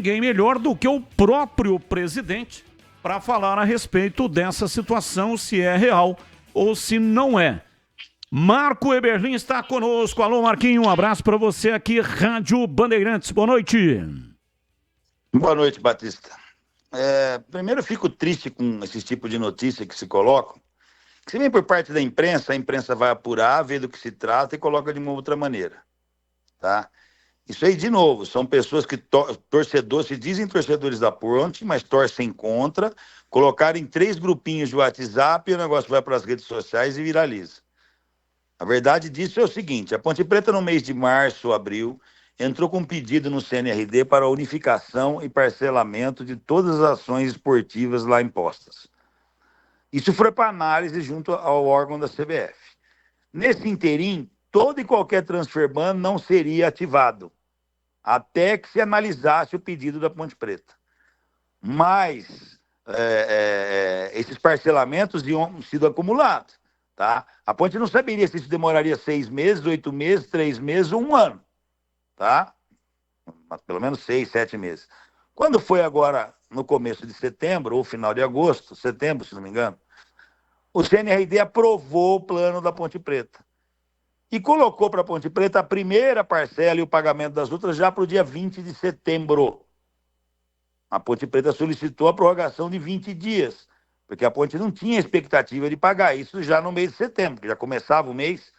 ninguém melhor do que o próprio presidente para falar a respeito dessa situação, se é real ou se não é. Marco Eberlin está conosco. Alô, Marquinho, um abraço para você aqui, Rádio Bandeirantes. Boa noite. Boa noite, Batista. Primeiro, eu fico triste com esse tipo de notícia que se colocam. Se vem por parte da imprensa, a imprensa vai apurar, ver do que se trata e coloca de uma outra maneira. Tá? Isso aí, de novo, são pessoas que torcedores, se dizem torcedores da Ponte, mas torcem contra, colocaram em 3 grupinhos de WhatsApp e o negócio vai para as redes sociais e viraliza. A verdade disso é o seguinte: a Ponte Preta, no mês de março, abril, entrou com um pedido no CNRD para a unificação e parcelamento de todas as ações esportivas lá impostas. Isso foi para análise junto ao órgão da CBF. Nesse interim, todo e qualquer transfer ban não seria ativado, até que se analisasse o pedido da Ponte Preta. Mas esses parcelamentos iam sido acumulados. Tá? A Ponte não saberia se isso demoraria 6 meses, 8 meses, 3 meses ou 1 ano. Tá? Mas pelo menos 6, 7 meses. Quando foi agora, no começo de setembro, ou final de agosto, setembro, se não me engano, o CNRD aprovou o plano da Ponte Preta e colocou para a Ponte Preta a primeira parcela e o pagamento das outras já para o dia 20 de setembro. A Ponte Preta solicitou a prorrogação de 20 dias, porque a Ponte não tinha expectativa de pagar isso já no mês de setembro, que já começava o mês.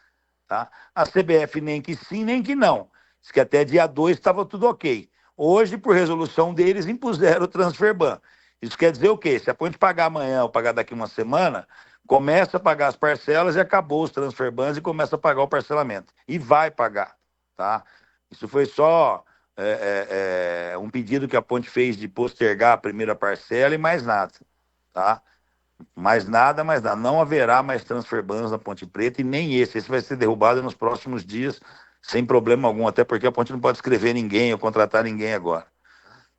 Tá? A CBF nem que sim, nem que não. Diz que até dia 2 estava tudo ok. Hoje, por resolução deles, impuseram o transfer ban. Isso quer dizer o quê? Se a Ponte pagar amanhã ou pagar daqui uma semana, começa a pagar as parcelas e acabou os transfer bans e começa a pagar o parcelamento. E vai pagar. Tá? Isso foi só um pedido que a Ponte fez de postergar a primeira parcela e mais nada. Tá? Mais nada. Não haverá mais transfer bans na Ponte Preta e nem esse. Esse vai ser derrubado nos próximos dias, sem problema algum, até porque a Ponte não pode escrever ninguém ou contratar ninguém agora.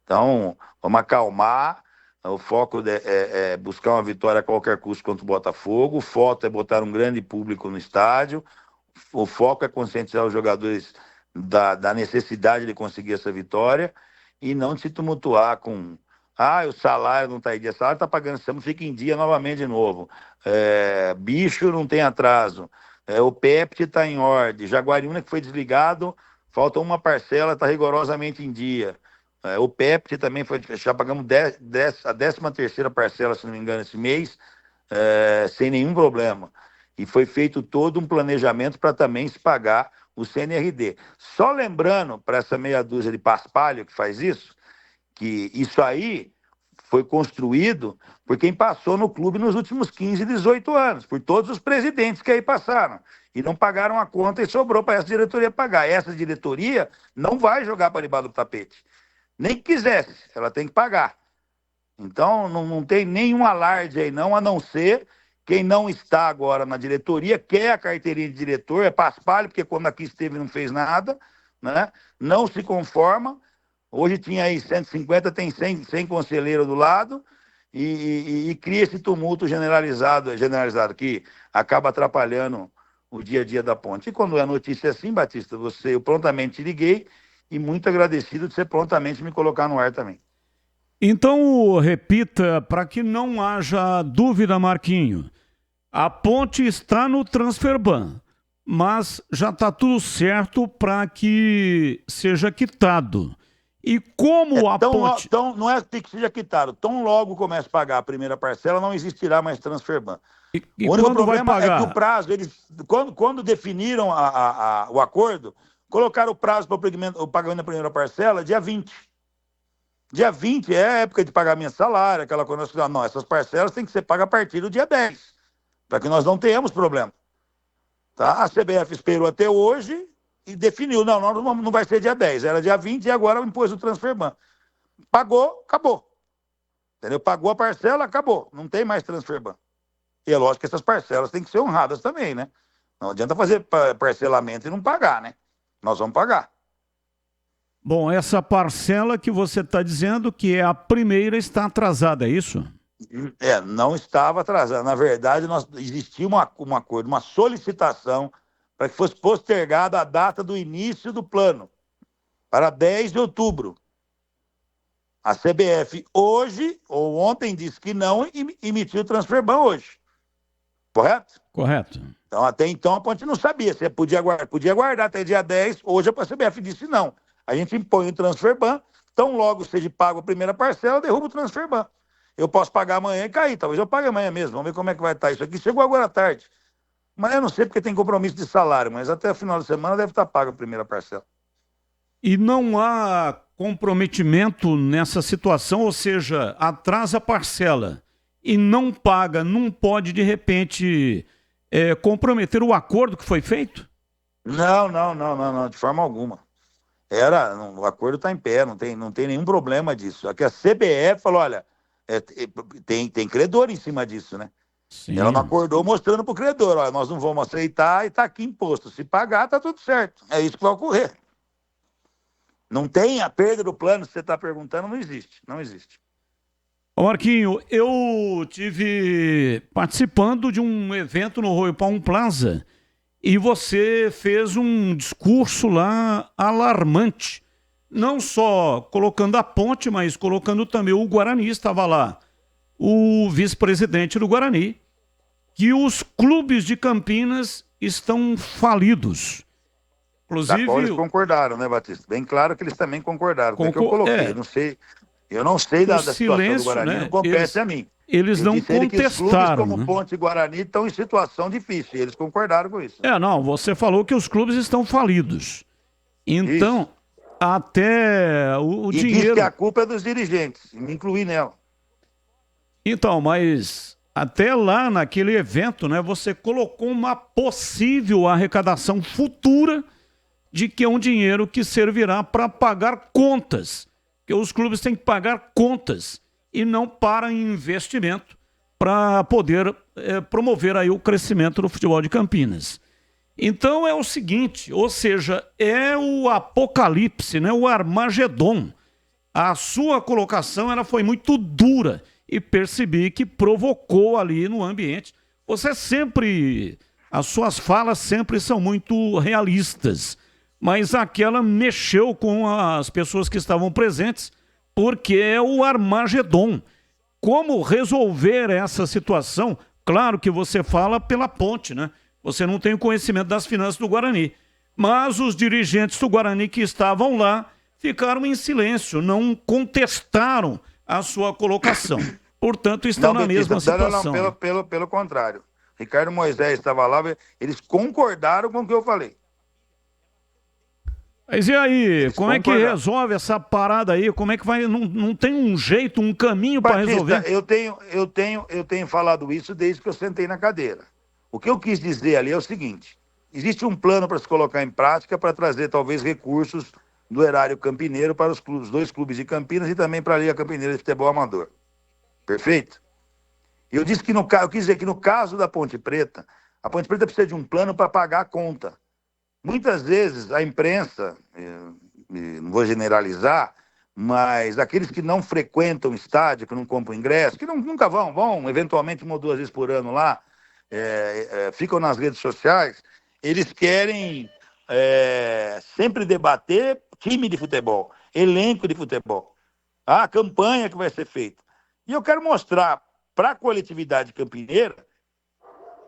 Então, vamos acalmar. O foco é buscar uma vitória a qualquer custo contra o Botafogo. O foco é botar um grande público no estádio. O foco é conscientizar os jogadores da necessidade de conseguir essa vitória e não se tumultuar com... o salário não está em dia. O salário está pagando, fica em dia novamente de novo. Bicho não tem atraso. O PEPT está em ordem. Jaguariúna, que foi desligado, falta uma parcela, está rigorosamente em dia. O PEPT também foi, já pagamos a 13ª parcela, se não me engano, esse mês, sem nenhum problema. E foi feito todo um planejamento para também se pagar o CNRD. Só lembrando para essa meia dúzia de paspalho que faz isso, que isso aí foi construído por quem passou no clube nos últimos 15, 18 anos, por todos os presidentes que aí passaram. E não pagaram a conta e sobrou para essa diretoria pagar. Essa diretoria não vai jogar para debaixo do tapete. Nem que quisesse, ela tem que pagar. Então, não tem nenhum alarde aí não, a não ser quem não está agora na diretoria, quer a carteirinha de diretor, é paspalho, porque quando aqui esteve não fez nada, né? Não se conforma. Hoje tinha aí 150, tem 100 conselheiros do lado e cria esse tumulto generalizado que acaba atrapalhando o dia a dia da Ponte. E quando é notícia assim, Batista, eu prontamente liguei e muito agradecido de você prontamente me colocar no ar também. Então, repita, para que não haja dúvida, Marquinho. A Ponte está no transfer ban, mas já está tudo certo para que seja quitado. E como a Ponte... não é que seja quitado. Tão logo começa a pagar a primeira parcela, não existirá mais transfer ban. E o único quando problema vai pagar? É que o prazo, quando definiram o acordo, colocaram o prazo para o pagamento da primeira parcela dia 20. Dia 20 é a época de pagamento de salário, aquela coisa. Não, essas parcelas têm que ser pagas a partir do dia 10, para que nós não tenhamos problema. Tá? A CBF esperou até hoje e definiu, não vai ser dia 10, era dia 20 e agora impôs o transfer ban. Pagou, acabou. Entendeu? Pagou a parcela, acabou. Não tem mais transfer ban. E é lógico que essas parcelas têm que ser honradas também, né? Não adianta fazer parcelamento e não pagar, né? Nós vamos pagar. Bom, essa parcela que você está dizendo que é a primeira está atrasada, é isso? Não estava atrasada. Na verdade, existia um acordo, uma solicitação para que fosse postergada a data do início do plano, para 10 de outubro. A CBF hoje, ou ontem, disse que não e emitiu o transfer ban hoje. Correto? Correto. Então, até então, a Ponte não sabia. Você podia guardar até dia 10. Hoje a CBF disse não. A gente impõe o transfer ban, tão logo seja pago a primeira parcela, derruba o transfer ban. Eu posso pagar amanhã e cair. Talvez eu pague amanhã mesmo. Vamos ver como é que vai estar. Isso aqui chegou agora à tarde. Mas eu não sei porque tem compromisso de salário, mas até o final de semana deve estar paga a primeira parcela. E não há comprometimento nessa situação, ou seja, atrasa a parcela e não paga, não pode de repente comprometer o acordo que foi feito? Não, de forma alguma. O acordo está em pé, não tem nenhum problema disso. Aqui a CBF falou, olha, tem credor em cima disso, né? Sim. Ela não acordou mostrando para o credor, olha, nós não vamos aceitar e está aqui imposto. Se pagar, está tudo certo. É isso que vai ocorrer. Não tem a perda do plano, se você está perguntando, não existe. Não existe. Ô Marquinho, eu tive participando de um evento no Royal Palm Plaza e você fez um discurso lá alarmante. Não só colocando a Ponte, mas colocando também o Guarani, estava lá o vice-presidente do Guarani, que os clubes de Campinas estão falidos. Inclusive, eles concordaram, né, Batista? Bem claro que eles também concordaram. Que eu coloquei. Eu não sei da situação do Guarani, né? Não compete a mim. Eles não contestaram. Que os clubes como Ponte e Guarani estão em situação difícil. Eles concordaram com isso. Não, você falou que os clubes estão falidos. Então, até o dinheiro... E diz que a culpa é dos dirigentes, me incluí nela. Então, mas até lá naquele evento, né, você colocou uma possível arrecadação futura de que é um dinheiro que servirá para pagar contas, que os clubes têm que pagar contas e não para investimento para poder promover aí o crescimento do futebol de Campinas. Então é o seguinte, ou seja, é o apocalipse, né, o Armagedon. A sua colocação ela foi muito dura e percebi que provocou ali no ambiente. Você sempre, as suas falas sempre são muito realistas, mas aquela mexeu com as pessoas que estavam presentes, porque é o Armagedon. Como resolver essa situação? Claro que você fala pela Ponte, né? Você não tem o conhecimento das finanças do Guarani. Mas os dirigentes do Guarani que estavam lá ficaram em silêncio, não contestaram a sua colocação. Portanto, estão na mesma situação. Não, pelo contrário. Ricardo Moisés estava lá, eles concordaram com o que eu falei. Mas e aí, como é que resolve essa parada aí? Como é que vai? Não tem um jeito, um caminho para resolver? Eu tenho falado isso desde que eu sentei na cadeira. O que eu quis dizer ali é o seguinte: existe um plano para se colocar em prática para trazer talvez recursos do erário campineiro para os dois clubes de Campinas e também para a Liga Campineira de Futebol Amador. Perfeito? Eu disse que eu quis dizer que no caso da Ponte Preta, a Ponte Preta precisa de um plano para pagar a conta. Muitas vezes a imprensa, não vou generalizar, mas aqueles que não frequentam o estádio, que não compram ingresso, que nunca vão eventualmente 1 ou 2 vezes por ano lá, ficam nas redes sociais, eles querem sempre debater time de futebol, elenco de futebol, a campanha que vai ser feita. E eu quero mostrar para a coletividade campineira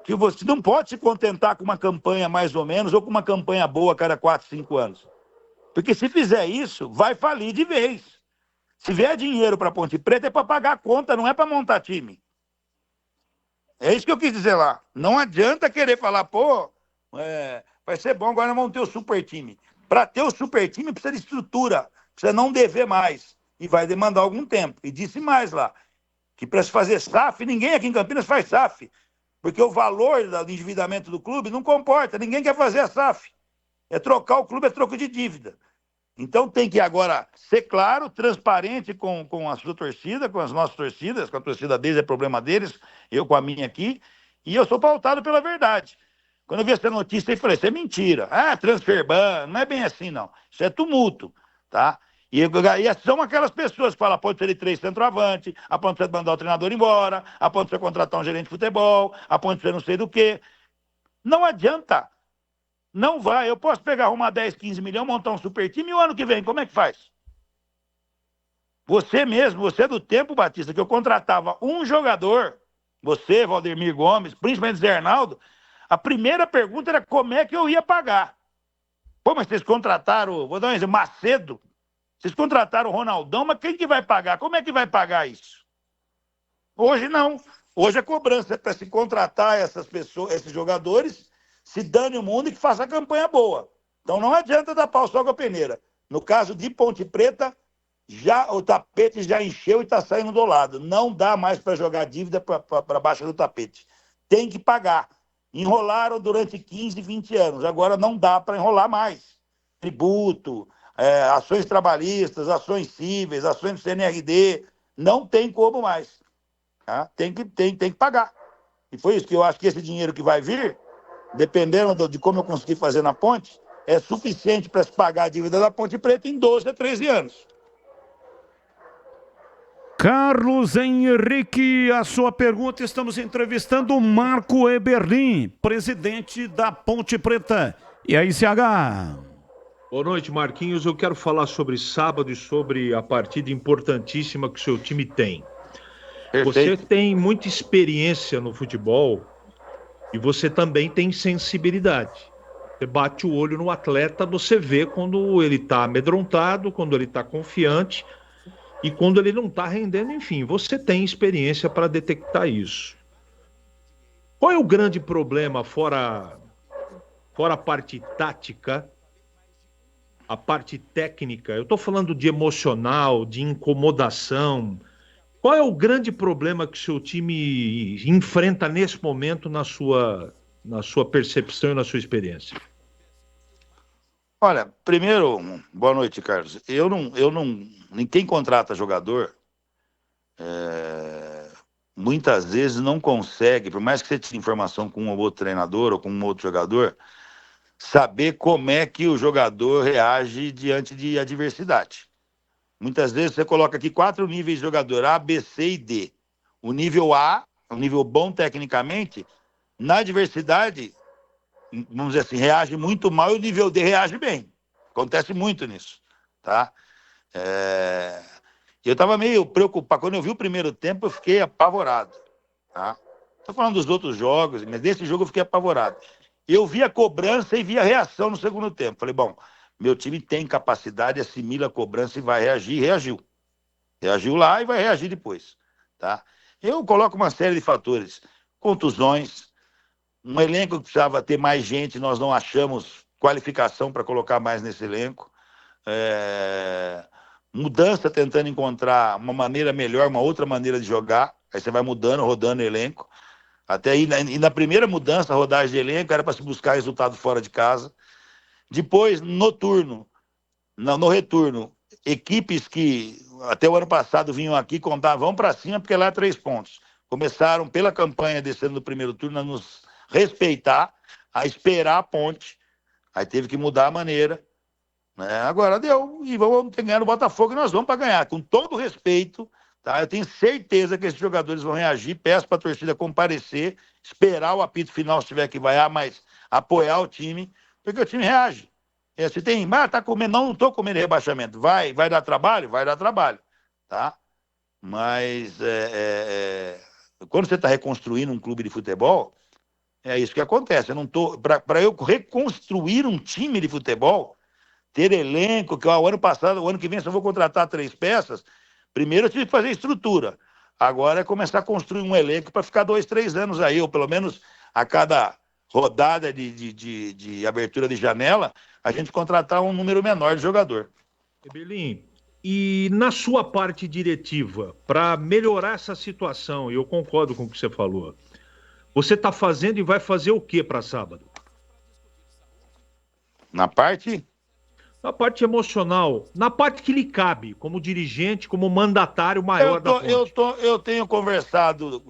que você não pode se contentar com uma campanha mais ou menos ou com uma campanha boa a cada 4, 5 anos. Porque se fizer isso, vai falir de vez. Se vier dinheiro para Ponte Preta é para pagar a conta, não é para montar time. É isso que eu quis dizer lá. Não adianta querer falar, vai ser bom, agora nós vamos ter o super time. Para ter o super time precisa de estrutura, precisa não dever mais. E vai demandar algum tempo. E disse mais lá, que para se fazer SAF, ninguém aqui em Campinas faz SAF. Porque o valor do endividamento do clube não comporta, ninguém quer fazer a SAF. Trocar o clube, é troco de dívida. Então tem que agora ser claro, transparente com a sua torcida, com as nossas torcidas, com a torcida deles é problema deles, eu com a minha aqui, e eu sou pautado pela verdade. Quando eu vi essa notícia, eu falei, isso é mentira. Transfer ban, não é bem assim não, isso é tumulto, tá? E são aquelas pessoas que falam, pode ser de 3 centroavante, a ponto de mandar o treinador embora, a ponto de contratar um gerente de futebol, a ponto de não sei do quê. Não adianta. Não vai. Eu posso arrumar 10, 15 milhões, montar um super time e o ano que vem, como é que faz? Você mesmo, você é do tempo, Batista, que eu contratava um jogador, você, Valdemir Gomes, principalmente Zé Arnaldo, a primeira pergunta era como é que eu ia pagar. Pô, mas vocês contrataram, vou dar um exemplo, Macedo, vocês contrataram o Ronaldão, mas quem que vai pagar? Como é que vai pagar isso? Hoje não. Hoje a cobrança é para se contratar essas pessoas, esses jogadores, se dane o mundo e que faça a campanha boa. Então não adianta dar pau só com a peneira. No caso de Ponte Preta, já o tapete já encheu e está saindo do lado. Não dá mais para jogar dívida para baixo do tapete. Tem que pagar. Enrolaram durante 15, 20 anos. Agora não dá para enrolar mais. Tributo, ações trabalhistas, ações cíveis, ações do CNRD. Não tem como mais. Tá? Tem que pagar. E foi isso que eu acho que esse dinheiro que vai vir, dependendo de como eu conseguir fazer na ponte, é suficiente para se pagar a dívida da Ponte Preta em 12 a 13 anos. Carlos Henrique, a sua pergunta, estamos entrevistando o Marco Eberlin, presidente da Ponte Preta. E aí, CH? Boa noite, Marquinhos. Eu quero falar sobre sábado e sobre a partida importantíssima que o seu time tem. Perfeito. Você tem muita experiência no futebol e você também tem sensibilidade. Você bate o olho no atleta, você vê quando ele está amedrontado, quando ele está confiante e quando ele não está rendendo, enfim, você tem experiência para detectar isso. Qual é o grande problema, fora a parte tática, a parte técnica? Eu estou falando de emocional, de incomodação. Qual é o grande problema que o seu time enfrenta nesse momento na sua percepção e na sua experiência? Olha, primeiro, boa noite, Carlos. Quem contrata jogador, muitas vezes não consegue, por mais que você tenha informação com um ou outro treinador ou com um outro jogador, saber como é que o jogador reage diante de adversidade. Muitas vezes você coloca aqui 4 níveis de jogador, A, B, C e D. O nível A, um nível bom tecnicamente, na adversidade, vamos dizer assim, reage muito mal e o nível D reage bem. Acontece muito nisso, tá? Eu estava meio preocupado. Quando eu vi o primeiro tempo, eu fiquei apavorado, tá? Estou falando dos outros jogos, mas desse jogo eu fiquei apavorado. Eu vi a cobrança e vi a reação no segundo tempo. Falei, bom, meu time tem capacidade, assimila a cobrança e vai reagir. Reagiu. Reagiu lá e vai reagir depois, tá? Eu coloco uma série de fatores. Contusões, um elenco que precisava ter mais gente, nós não achamos qualificação para colocar mais nesse elenco. Mudança, tentando encontrar uma maneira melhor, uma outra maneira de jogar. Aí você vai mudando, rodando o elenco. Até aí, na primeira mudança, a rodagem de elenco, era para se buscar resultado fora de casa. Depois, no retorno, equipes que até o ano passado vinham aqui contar, vão para cima, porque lá é 3 pontos. Começaram, pela campanha descendo no primeiro turno, a nos respeitar, a esperar a ponte. Aí teve que mudar a maneira. Né? Agora deu, e vamos ter que ganhar no Botafogo, e nós vamos para ganhar, com todo respeito. Tá? Eu tenho certeza que esses jogadores vão reagir. Peço para a torcida comparecer, esperar o apito final se tiver que vaiar, mas apoiar o time, porque o time reage. Se tem, tá comendo, não estou comendo rebaixamento. Vai dar trabalho? Vai dar trabalho. Tá? Mas quando você está reconstruindo um clube de futebol, é isso que acontece. Eu não tô. Para eu reconstruir um time de futebol, ter elenco, que o ano passado, o ano que vem, só vou contratar 3 peças. Primeiro eu tive que fazer estrutura. Agora é começar a construir um elenco para ficar 2, 3 anos aí, ou pelo menos a cada rodada de abertura de janela, a gente contratar um número menor de jogador. Eberlin, e na sua parte diretiva, para melhorar essa situação, e eu concordo com o que você falou, você está fazendo e vai fazer o que para sábado? Na parte emocional, na parte que lhe cabe, como dirigente, como mandatário maior da Ponte. Eu tenho conversado,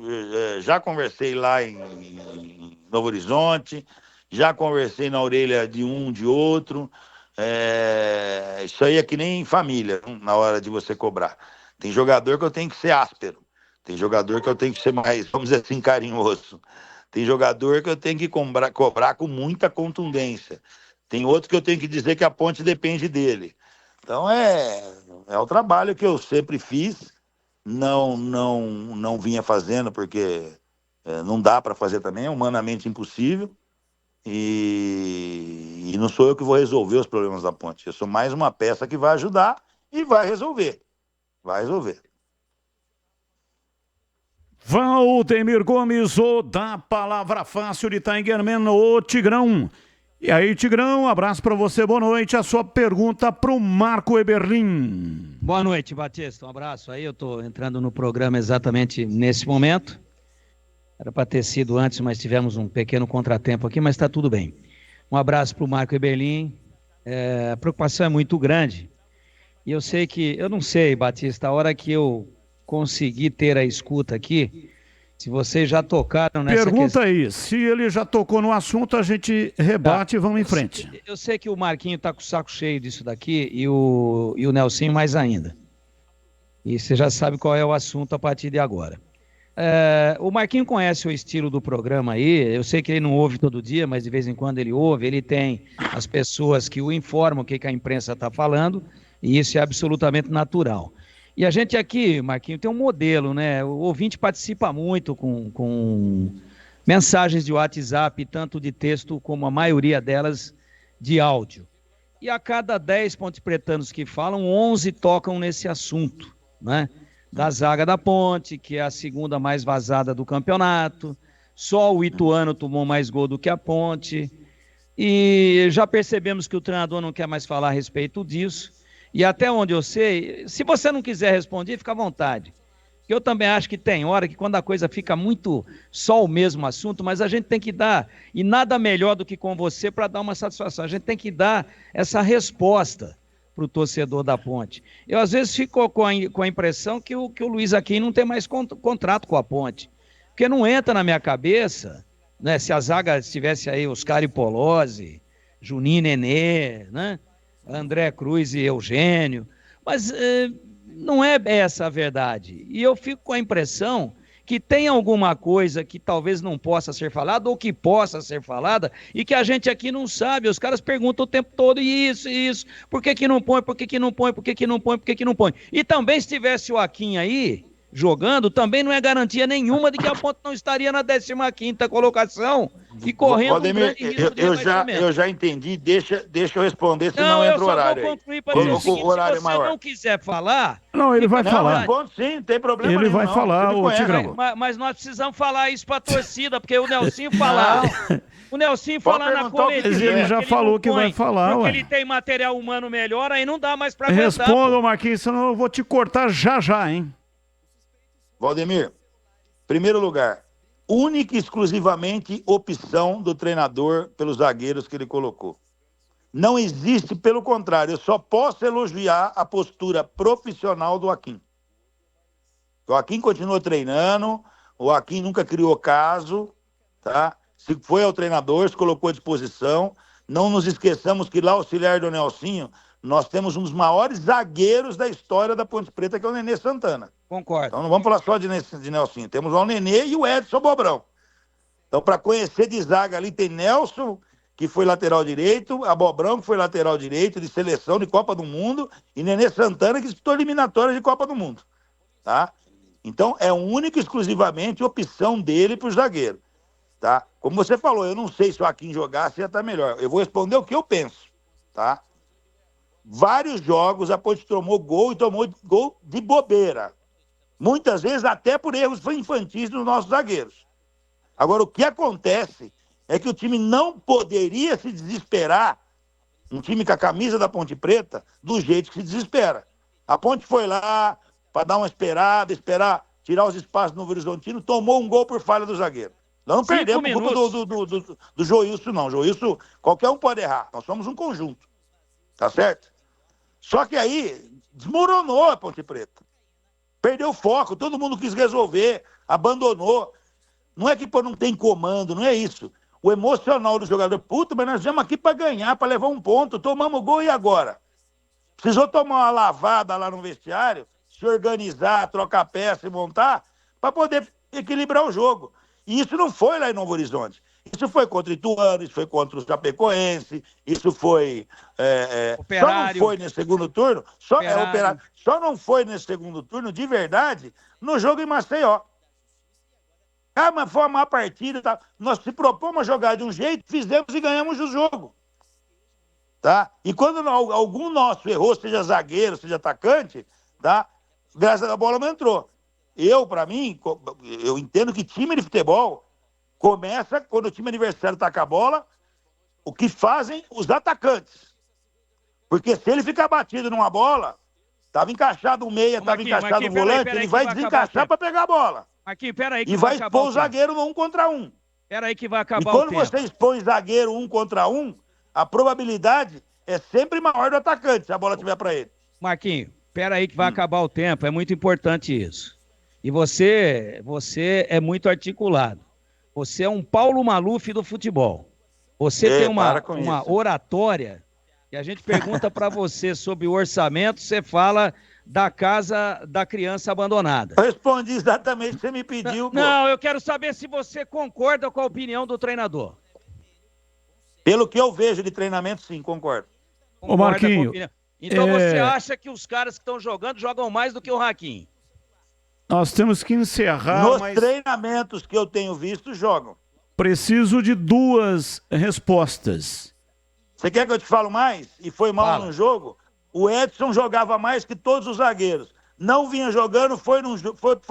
já conversei lá em Novo Horizonte, já conversei na orelha de um, de outro. Isso aí é que nem família, na hora de você cobrar. Tem jogador que eu tenho que ser áspero, tem jogador que eu tenho que ser mais, vamos dizer assim, carinhoso. Tem jogador que eu tenho que cobrar com muita contundência. Tem outro que eu tenho que dizer que a Ponte depende dele. Então É o trabalho que eu sempre fiz, não vinha fazendo, porque não dá para fazer também, é humanamente impossível. E não sou eu que vou resolver os problemas da ponte. Eu sou mais uma peça que vai ajudar e vai resolver. Vai resolver. Valdemir Gomes, o da Palavra Fácil de Tigerman, o Tigrão. E aí, Tigrão, um abraço para você, boa noite. A sua pergunta para o Marco Eberlin. Boa noite, Batista, um abraço aí. Eu estou entrando no programa exatamente nesse momento. Era para ter sido antes, mas tivemos um pequeno contratempo aqui, mas está tudo bem. Um abraço para o Marco Eberlin. A preocupação é muito grande. E eu sei que, eu não sei, Batista, a hora que eu conseguir ter a escuta aqui, se vocês já tocaram nessa Pergunta questão... aí, se ele já tocou no assunto, a gente rebate e vamos em frente. Eu sei que o Marquinho está com o saco cheio disso daqui e o Nelsinho mais ainda. E você já sabe qual é o assunto a partir de agora. O Marquinho conhece o estilo do programa aí, eu sei que ele não ouve todo dia, mas de vez em quando ele ouve, ele tem as pessoas que o informam o que a imprensa está falando, e isso é absolutamente natural. E a gente aqui, Marquinho, tem um modelo, né? O ouvinte participa muito com mensagens de WhatsApp, tanto de texto como a maioria delas de áudio. E a cada 10 pontepretanos que falam, 11 tocam nesse assunto, né? Da zaga da Ponte, que é a segunda mais vazada do campeonato. Só o Ituano tomou mais gol do que a Ponte. E já percebemos que o treinador não quer mais falar a respeito disso. E até onde eu sei, se você não quiser responder, fica à vontade. Eu também acho que tem hora que quando a coisa fica muito só o mesmo assunto, mas a gente tem que dar, e nada melhor do que com você para dar uma satisfação, a gente tem que dar essa resposta para o torcedor da Ponte. Eu às vezes fico com a impressão que o Luiz Aquino não tem mais contrato com a Ponte, porque não entra na minha cabeça, né, se a zaga estivesse aí Oscar e Polozzi, Juninho e Nenê, né, André Cruz e Eugênio, mas não é essa a verdade. E eu fico com a impressão que tem alguma coisa que talvez não possa ser falada ou que possa ser falada e que a gente aqui não sabe. Os caras perguntam o tempo todo isso. Por que que não põe? Por que que não põe? Por que que não põe? Por que que não põe? E também se tivesse o Aquim aí jogando, também não é garantia nenhuma de que a Ponte não estaria na 15ª colocação e correndo Valdemir, um grande risco de rebaixamento. eu já entendi, deixa eu responder, senão entra o horário. Não, eu só vou concluir para dizer o seguinte, horário se você maior. não quiser falar... Não, ele vai falar. Responde sim, não tem problema ele nenhum. Vai falar, o Tigrão. Mas nós precisamos falar isso para a torcida, porque o Nelsinho falar... O Nelsinho falar na coletiva... Ele já falou que vai falar, porque ué. ele tem material humano melhor, aí não dá mais para aguentar. Responda, Marquinhos, senão eu vou te cortar já, hein? Valdemir, primeiro lugar, única e exclusivamente opção do treinador pelos zagueiros que ele colocou. Não existe, pelo contrário, eu só posso elogiar a postura profissional do Aquim. O Aquim continua treinando, o Aquim nunca criou caso, tá? Se foi ao treinador, se colocou à disposição. Não nos esqueçamos que lá, auxiliar do Nelsinho, nós temos um dos maiores zagueiros da história da Ponte Preta, que é o Nenê Santana. Concordo. Então não vamos falar só de Nelsinho. Temos lá o Nenê e o Edson Bobrão. Então, para conhecer de zaga ali, tem Nelson, que foi lateral direito, a Bobrão, que foi lateral direito de seleção de Copa do Mundo, e Nenê Santana, que disputou eliminatórias de Copa do Mundo. Tá? Então, é única e exclusivamente opção dele para o zagueiro. Tá? Como você falou, eu não sei se o Aquim jogasse ia estar melhor. Eu vou responder o que eu penso. Tá? Vários jogos a Ponte tomou gol e tomou gol de bobeira. Muitas vezes até por erros infantis dos nossos zagueiros. Agora, o que acontece é que o time não poderia se desesperar, um time com a camisa da Ponte Preta, do jeito que se desespera. A Ponte foi lá para dar uma esperada, esperar tirar os espaços no Novo Horizontino, tomou um gol por falha do zagueiro. Nós não perdemos por culpa do Joilson, não. Joilson, qualquer um pode errar. Nós somos um conjunto. Tá certo? Só que aí desmoronou a Ponte Preta. Perdeu o foco, todo mundo quis resolver, abandonou. Não é que não tem comando, não é isso. O emocional do jogador, puta, mas nós viemos aqui para ganhar, para levar um ponto, tomamos gol e agora? Precisou tomar uma lavada lá no vestiário, se organizar, trocar peça e montar, para poder equilibrar o jogo. E isso não foi lá em Novo Horizonte. Isso foi contra o Ituano, isso foi contra o Chapecoense, isso foi... só não foi nesse segundo turno, só não foi nesse segundo turno, de verdade, no jogo em Maceió. Ah, mas foi uma má partida, tá? Nós se propomos a jogar de um jeito, fizemos e ganhamos o jogo. Tá? E quando algum nosso errou, seja zagueiro, seja atacante, tá? Graças a bola não entrou. Para mim, eu entendo que time de futebol começa quando o time adversário taca a bola, o que fazem os atacantes. Porque se ele ficar batido numa bola, estava encaixado o meia, estava encaixado o volante, ele vai desencaixar para pegar a bola. Marquinhos, peraí que e vai expor o zagueiro no 1 contra 1. Peraí que vai acabar o tempo. E quando você expõe zagueiro 1 contra 1, a probabilidade é sempre maior do atacante, se a bola estiver para ele. Marquinhos, peraí que vai acabar o tempo, é muito importante isso. E você é muito articulado. Você é um Paulo Maluf do futebol. Você tem uma oratória, que a gente pergunta para você sobre o orçamento, você fala da casa da criança abandonada. Eu respondi exatamente o que você me pediu. Não, eu quero saber se você concorda com a opinião do treinador. Pelo que eu vejo de treinamento, sim, concordo. Ô, Marquinho. Então você acha que os caras que estão jogando jogam mais do que o Raquinho? Nós temos que encerrar. Nos treinamentos que eu tenho visto, jogam. Preciso de 2 respostas. Você quer que eu te fale mais? E foi mal no jogo? O Edson jogava mais que todos os zagueiros. Não vinha jogando, foi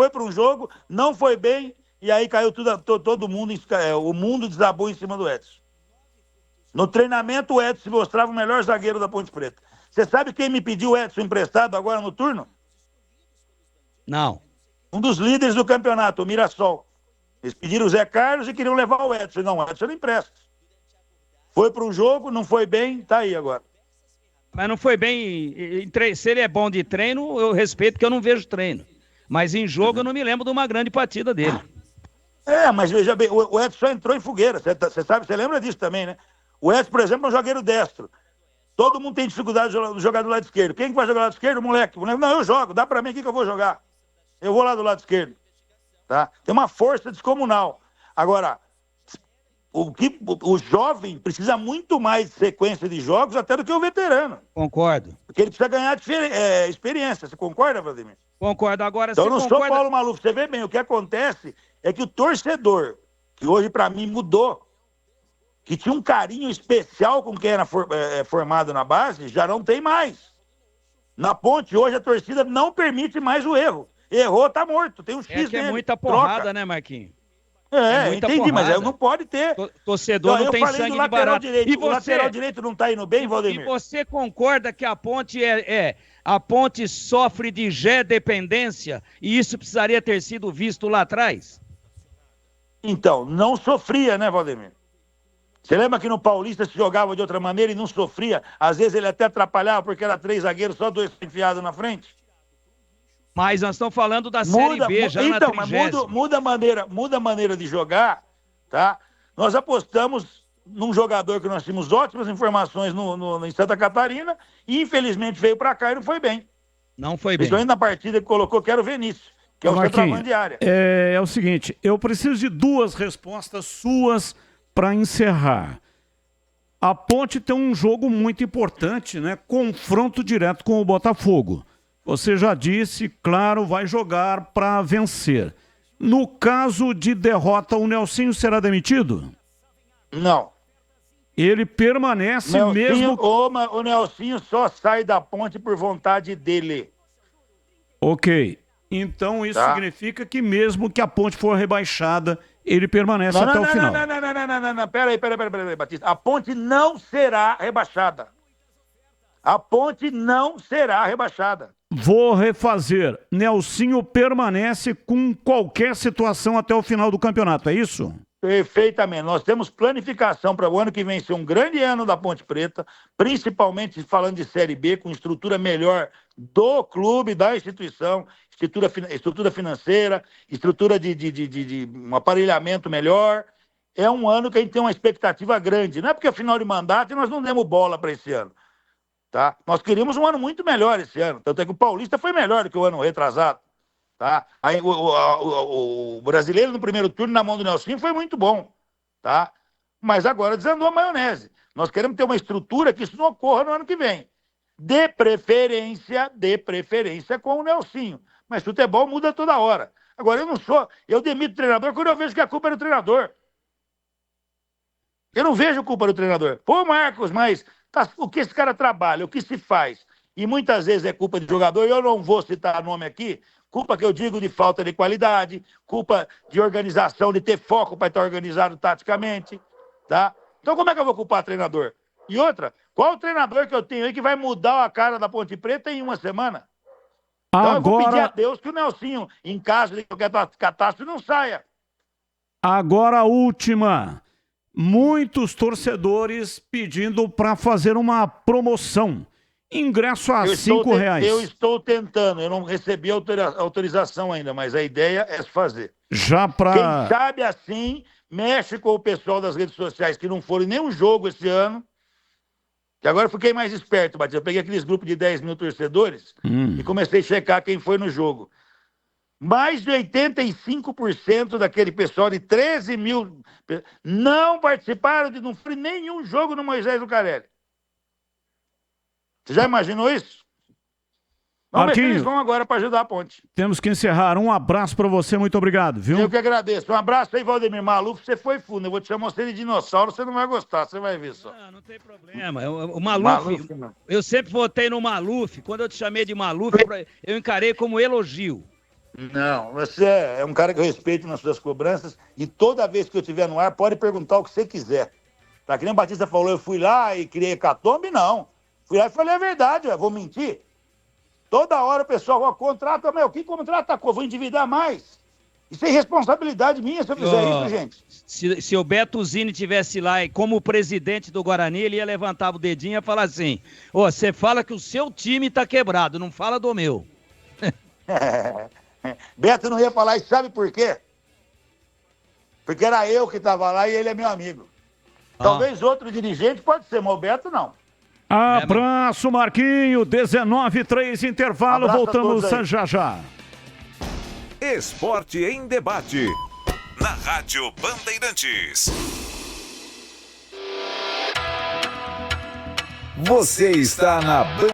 para um jogo, não foi bem, e aí caiu todo mundo, o mundo desabou em cima do Edson. No treinamento, o Edson se mostrava o melhor zagueiro da Ponte Preta. Você sabe quem me pediu o Edson emprestado agora no turno? Não. Um dos líderes do campeonato, o Mirassol. Eles pediram o Zé Carlos e queriam levar o Edson. Não, o Edson não empresta. Foi para um jogo, não foi bem, tá aí agora. Mas não foi bem. Se ele é bom de treino, eu respeito, porque eu não vejo treino. Mas em jogo eu não me lembro de uma grande partida dele. Mas veja bem, o Edson só entrou em fogueira. Você lembra disso também, né? O Edson, por exemplo, é um zagueiro destro. Todo mundo tem dificuldade de jogar do lado esquerdo. Quem que vai jogar do lado esquerdo? O moleque. Não, eu jogo. Dá pra mim aqui que eu vou jogar. Eu vou lá do lado esquerdo. Tá? Tem uma força descomunal. Agora, o jovem precisa muito mais de sequência de jogos até do que o veterano. Concordo. Porque ele precisa ganhar experiência. Você concorda, Vladimir? Concordo. Agora, então, você eu não concorda... sou Paulo Maluf. Você vê bem, o que acontece é que o torcedor, que hoje pra mim mudou, que tinha um carinho especial com quem era formado na base, já não tem mais. Na Ponte, hoje, a torcida não permite mais o erro. Errou, tá morto. Tem um X nele. É muita porrada, troca. Né, Marquinhos? Entendi, porrada. Mas não pode ter. Torcedor não tem sangue de barato. Direito. E o lateral direito não tá indo bem, Valdemir? E você concorda que a Ponte a Ponte sofre de dependência e isso precisaria ter sido visto lá atrás? Então, não sofria, né, Valdemir? Você lembra que no Paulista se jogava de outra maneira e não sofria? Às vezes ele até atrapalhava porque era 3 zagueiros, só 2 enfiados na frente. Mas nós estamos falando da Série B, já na 30ª. Mas muda a maneira de jogar, tá? Nós apostamos num jogador que nós tínhamos ótimas informações em Santa Catarina e infelizmente veio para cá e não foi bem. Não foi bem. Principalmente na partida que colocou, que era o Vinícius, que é o centroavante de área. É o seguinte, eu preciso de 2 respostas suas para encerrar. A Ponte tem um jogo muito importante, né? Confronto direto com o Botafogo. Você já disse, claro, vai jogar para vencer. No caso de derrota, o Nelsinho será demitido? Não. Ele permanece mesmo... O Nelsinho só sai da Ponte por vontade dele. Ok. Então isso significa que mesmo que a Ponte for rebaixada, ele permanece até o final. Não. Peraí, Batista. A Ponte não será rebaixada. A Ponte não será rebaixada. Vou refazer. Nelsinho permanece com qualquer situação até o final do campeonato, é isso? Perfeitamente. Nós temos planificação para o ano que vem ser um grande ano da Ponte Preta, principalmente falando de Série B, com estrutura melhor do clube, da instituição, estrutura financeira, estrutura de um aparelhamento melhor. É um ano que a gente tem uma expectativa grande. Não é porque é final de mandato e nós não demos bola para esse ano. Tá? Nós queríamos um ano muito melhor esse ano. Tanto é que o Paulista foi melhor do que o ano retrasado. Tá? Aí, o brasileiro no primeiro turno, na mão do Nelsinho, foi muito bom. Tá? Mas agora desandou a maionese. Nós queremos ter uma estrutura que isso não ocorra no ano que vem. De preferência com o Nelsinho. Mas futebol muda toda hora. Agora, eu demito o treinador quando eu vejo que a culpa é do treinador. Eu não vejo culpa do treinador. Pô, Marcos, mas o que esse cara trabalha, o que se faz? E muitas vezes é culpa de jogador, e eu não vou citar nome aqui, culpa que eu digo de falta de qualidade, culpa de organização, de ter foco para estar organizado taticamente, tá? Então como é que eu vou culpar treinador? E outra, qual o treinador que eu tenho aí que vai mudar a cara da Ponte Preta em uma semana? Então eu vou pedir a Deus que o Nelsinho, em caso de qualquer catástrofe, não saia. Agora a última. Muitos torcedores pedindo para fazer uma promoção. Ingresso a R$5. Eu estou tentando, eu não recebi autorização ainda, mas a ideia é fazer. Quem sabe assim, mexe com o pessoal das redes sociais que não foram em nenhum jogo esse ano. E agora eu fiquei mais esperto, Batista. Eu peguei aqueles grupos de 10 mil torcedores e comecei a checar quem foi no jogo. Mais de 85% daquele pessoal de 13 mil não participaram não foi nenhum jogo no Moisés Lucarelli. Você já imaginou isso? Vamos ver se eles vão agora para ajudar a Ponte. Temos que encerrar. Um abraço para você, muito obrigado, viu? Eu que agradeço. Um abraço aí, Valdemir Maluf. Você foi fundo. Eu vou te chamar você de dinossauro, você não vai gostar, você vai ver só. Não tem problema. O Maluf, eu sempre votei no Maluf. Quando eu te chamei de Maluf, eu encarei como elogio. Não, você é um cara que eu respeito nas suas cobranças e toda vez que eu estiver no ar, pode perguntar o que você quiser. Tá? Que nem o Batista falou, eu fui lá e criei hecatombe, não. Fui lá e falei a verdade, eu vou mentir. Toda hora o pessoal, contrata, que contrata? Vou endividar mais. Isso é irresponsabilidade minha se eu fizer isso, gente. Se o Beto Zini tivesse lá e como presidente do Guarani, ele ia levantar o dedinho e ia falar assim, você fala que o seu time tá quebrado, não fala do meu. Beto não ia falar isso, sabe por quê? Porque era eu que estava lá e ele é meu amigo. Talvez outro dirigente pode ser, mas o Beto não. Abraço, Marquinho. 19:03, intervalo. Voltamos já já. Esporte em debate. Na Rádio Bandeirantes. Você está na